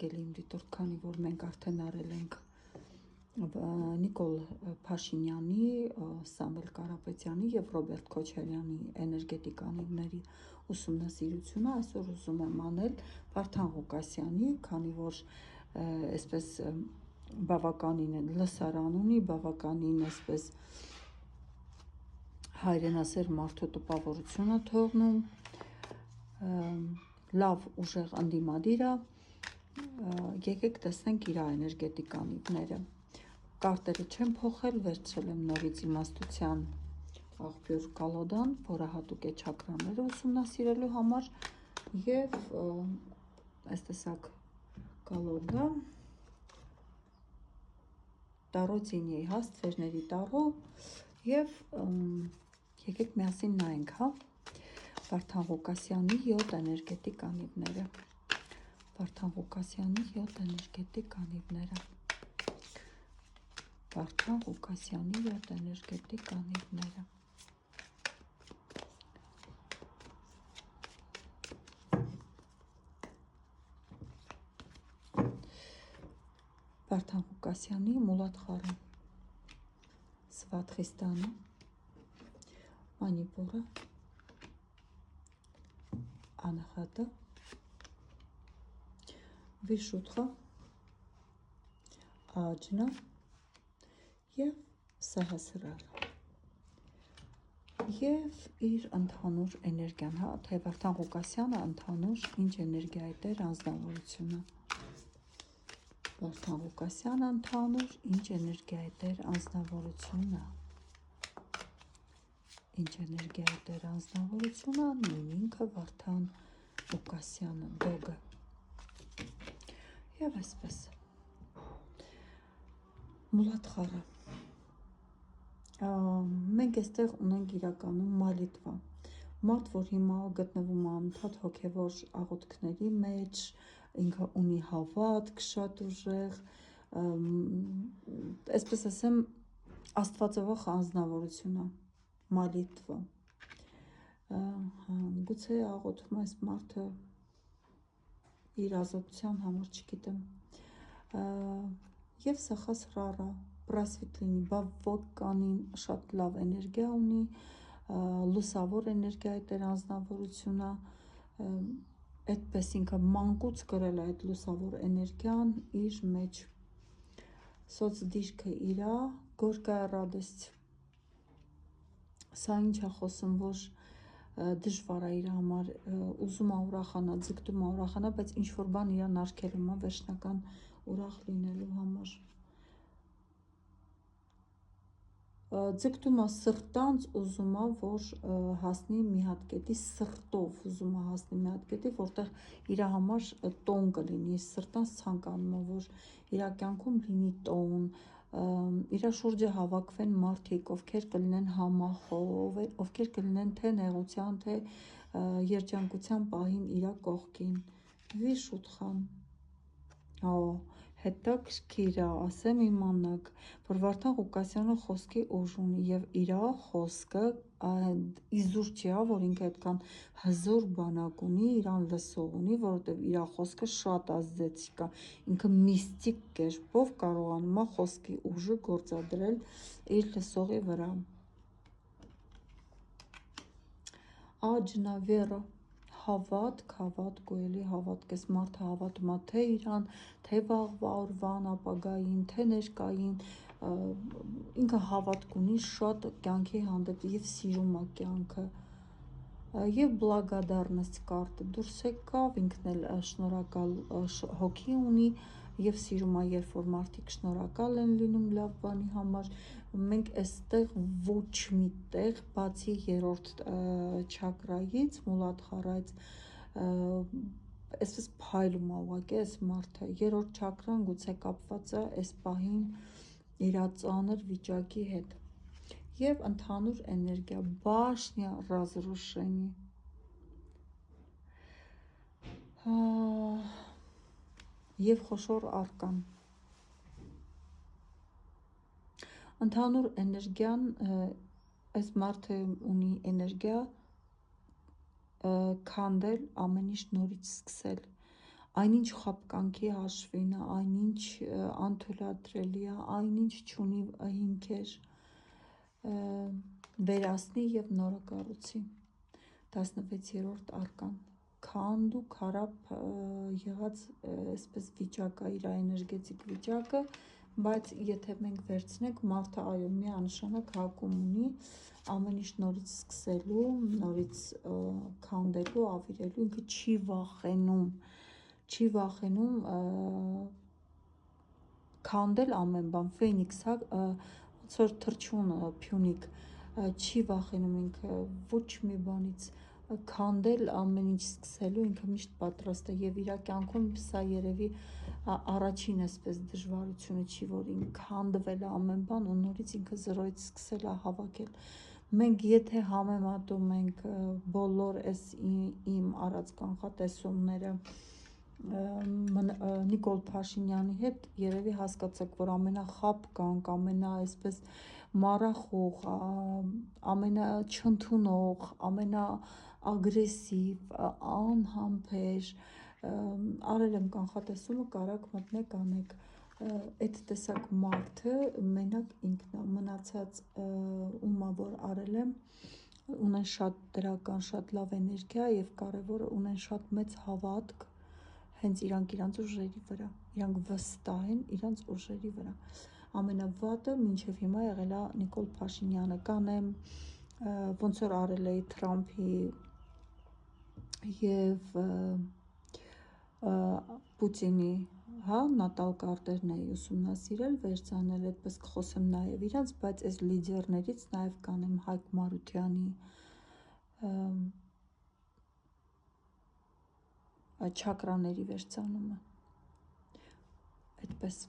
կելիմ դիտորդ, քանի որ մենք արդեն արել ենք Նիկոլ Փաշինյանի, Սամվել Կարապետյանի եւ Ռոբերտ Քոչարյանի էներգետիկանիների ուսումնասիրությունը, այսօր ուզում եմ անել Վարդան Ղուկասյանի, քանի որ այսպես բավականին լսարան ունի, բավականին այսպես հայրենասեր մարդու տպավորությունը թողնում, լավ ուժեղ ընդդիմադիր է, եկեք տեսնենք իր էներգետիկանիվները։ Կարտերը չեմ փոխել, վերցրել եմ նորից իմաստության աղբյուր կալոդան, որը հատուկ է չակրաները ուսումնասիրելու համար, եւ այս տեսակ կալոդա տարո ծինի հաստ վերների տարո, եւ եկեք միասին նայենք, հա, Վարդան Ղուկասյանի 7 էներգետիկ անիվները, Վարդան Ղուկասյանի 7 էներգետիկ անիվները, Վարդան Ղուկասյանի 7 էներգետիկ անիվները։ Վարդան Ղուկասյանի Մուլադխարը, Սվաթխիստանը, Մանիպուրը, Անախատը, Վիշուտխը, Աջնը եւ Սահասրարը։ Եվ իր ընդհանուր էներգիան, հա, թե Վարդան Ղուկասյանը ընդհանուր ինչ էներգիա է տեր անձնավորությունը։ Վարդան Ղուկասյանը ընդհանուր ինչ էներգիա է տեր անձնավորությունը։ Ինչ էներգիա է տեր անձնավորությունը, նույն ինքը Վարդան Ղուկասյանը, դոգը։ Եվ այսպես։ Մուլադխարը։ Մենք այստեղ ունենք իրականում մալիտվա։ Մարդ, որ հիմա գտնվում է անընդհատ հոգևոր աղոթքների մեջ, ինքը ունի հավատք շատ ուժեղ, այսպես ասեմ, աստվածավախ անձնավորություն է, մալիտվա։ Գուցե աղոթում այս մարդը իր ազատության համար, չգիտեմ։ Եվ Սահասրարա, պրասվիտ լինի, բավականին շատ լավ էներգիա ունի, լուսավոր էներգիա է տեր անձնավորությունը, այդպես ինքը մանկուց կրել է այդ լուսավոր էներգիան իր մեջ, սոց դիրքը իրա, գորկայ ռադեստ, սա ինչ է խոսում, որ դժվար է իր համար, ուզում է ուրախանա, ձգտում է ուրախանա, բայց ինչ-որ բան իրան արգելում է վերջնական ուրախ լինելու համար։ Ձգտում է սրտանց, ուզում է, որ հասնի մի հատ կետի, սրտով ուզում է հասնի մի հատ կետի, որտեղ իր համար տոն կլինի, սրտանց ցանկանում է, որ իր կյանքում լինի տոն, իր շուրջը հավաքվեն մարդիկ, ովքեր կլինեն համախոհ, ովքեր կլինեն թե նեղության, թե երջանկության պահին իր կողքին։ Վիշուտխան։ Հետաքրքիր է, ասեմ իմանաք, որ Վարդան Ղուկասյանը խոսքի ուժ ունի եւ իր խոսքը իզուր չի, որ ինքը այդքան հզոր բանակ ունի, իրան լսող ունի, որովհետեւ իր խոսքը շատ ազդեցիկ է, ինքը միստիկ կերպով կարողանում է խոսքի ուժը գործադրել իր լսողի վրա։ Աջնավերը, հավատք, էլի հավատք, այս մարդը հավատում է թե իրան, թե վաղվա օրվան, ապագային, թե ներկային, ինքը հավատք ունի շատ կյանքի հանդեպ եւ սիրում է կյանքը։ Եվ բլագադարնեստ կարտը դուրս եկավ, ինքն էլ շնորհակալ հոգի ունի եւ սիրում է, երբ որ մարդիկ շնորհակալ են լինում լավ բանի համար։ Մենք այստեղ ոչ մի տեղ, բացի երրորդ չակրայից, Մուլադխարայից, այսպես փայլում է ուղղակի այս մարդը, երրորդ չակրան գուցե կապված է այս պահին իր ծանր վիճակի հետ։ Եվ ընդհանուր էներգիա, բաշնյա ռազրուշենի։ Եվ խոշոր արկան։ Ընդհանուր էներգիան, այս մարդը ունի էներգիա քանդել, ամեն ինչ նորից սկսել, այնինչ խապկանքի հաշվին, այնինչ անթույլատրելի է, այնինչ չունի հիմքեր, վերացնի և նորակառուցի։ 16-րդ արկան քանդ ու քարափ եղած այսպես վիճակը, իր էներգետիկ վիճակը, բայց եթե մենք վերցնենք, մարդը այո միանշանակ հակում ունի ամեն ինչ նորից սկսելու, նորից քանդելու, ավիրելու, ինքը չի վախենում քանդել ամեն բան, ֆենիքս, հա, ոնց որ թռչուն Փյունիկ, չի վախենում ինքը ոչ մի բանից, քանդել ամեն ինչ սկսելու, ինքը միշտ պատրաստ է եւ իր կյանքում սա երևի առաջին այսպես դժվարությունը չի, որ ինքը քանդվել է ամեն բան ու նորից ինքը զրոյից սկսել է հավաքել։ Մենք եթե համեմատում ենք բոլոր այս իմ արած կանխատեսումները Նիկոլ Փաշինյանի հետ, երևի հասկացաք, որ ամենախապկանք, ամենաայսպես մառախուղ, ամենաչընդունող, ամենաագրեսիվ, անհամբեր, արել եմ կանխատեսումը, կարաք մտնեք անեք, այդ տեսակ մարդը մենակ ինքն է, մնացած ումա որ արել եմ, ունեն շատ դրական, շատ լավ էներգիա և կարևորը ունեն շատ մեծ հավատք հենց իրանց ուժերի վրա, իրանք վստահ են իրանց ուժերի վրա։ Ամենավատը մինչև հիմա եղել է Նիկոլ Փաշինյանը, կանեմ ոնց որ արել էի Թրամփի և Պուտինի, հա, նատալ կարտերն էի ուսումնասիրել, վերցանել, այդպես կխոսեմ նաև իրանց, բայց այս լիդերներից նաև կանեմ Հայկ Մարությանի չակրաների վերցանումը, այդպես